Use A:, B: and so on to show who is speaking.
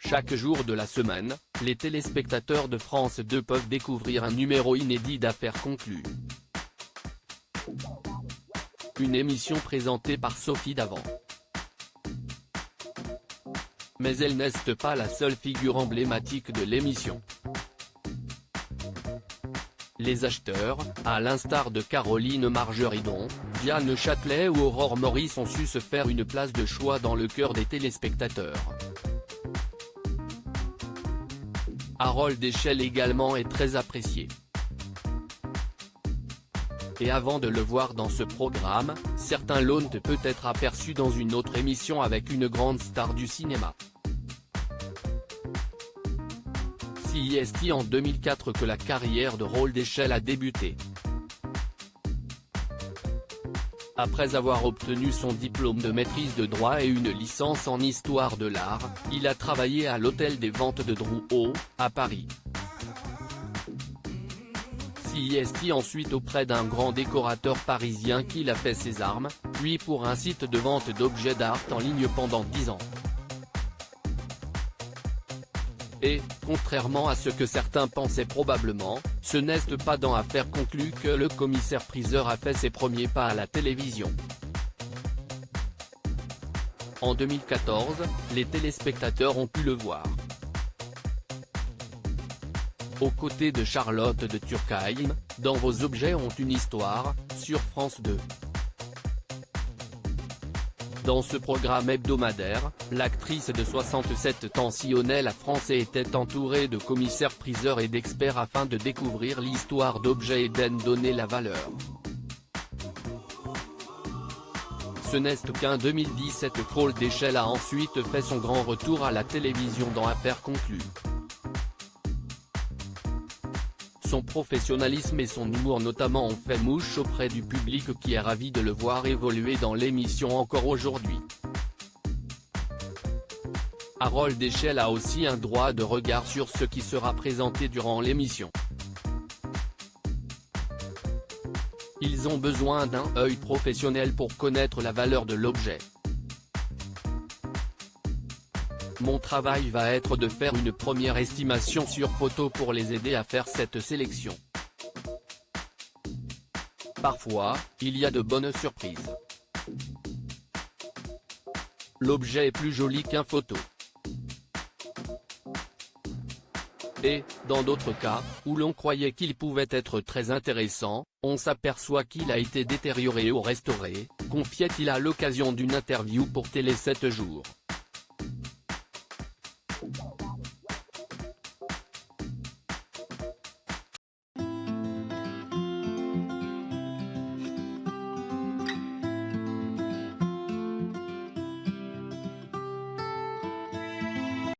A: Chaque jour de la semaine, les téléspectateurs de France 2 peuvent découvrir un numéro inédit d'Affaires conclues. Une émission présentée par Sophie Davant. Mais elle n'est pas la seule figure emblématique de l'émission. Les acheteurs, à l'instar de Caroline Margeridon, Diane Châtelet ou Aurore Maurice ont su se faire une place de choix dans le cœur des téléspectateurs. Harold Échelle également est très apprécié. Et avant de le voir dans ce programme, certains l'ont peut-être aperçu dans une autre émission avec une grande star du cinéma. C'est en 2004 que la carrière de Harold Échelle a débuté. Après avoir obtenu son diplôme de maîtrise de droit et une licence en histoire de l'art, il a travaillé à l'hôtel des Ventes de Drouot, à Paris. C'est ensuite auprès d'un grand décorateur parisien qu'il a fait ses armes, puis pour un site de vente d'objets d'art en ligne pendant 10 ans. Et, contrairement à ce que certains pensaient probablement, ce n'est pas dans Affaires conclues que le commissaire-priseur a fait ses premiers pas à la télévision. En 2014, les téléspectateurs ont pu le voir aux côtés de Charlotte de Turckheim, dans Vos objets ont une histoire, sur France 2. Dans ce programme hebdomadaire, l'actrice de 67 ans sillonnait la France et était entourée de commissaires-priseurs et d'experts afin de découvrir l'histoire d'objets et d'en donner la valeur. Ce n'est qu'en 2017 qu'Harold Échelle a ensuite fait son grand retour à la télévision dans Affaires conclues. Son professionnalisme et son humour notamment ont fait mouche auprès du public qui est ravi de le voir évoluer dans l'émission encore aujourd'hui. Harold Échelle a aussi un droit de regard sur ce qui sera présenté durant l'émission. Ils ont besoin d'un œil professionnel pour connaître la valeur de l'objet. Mon travail va être de faire une première estimation sur photo pour les aider à faire cette sélection. Parfois, il y a de bonnes surprises. L'objet est plus joli qu'un photo. Et, dans d'autres cas, où l'on croyait qu'il pouvait être très intéressant, on s'aperçoit qu'il a été détérioré ou restauré, confiait-il à l'occasion d'une interview pour Télé 7 jours.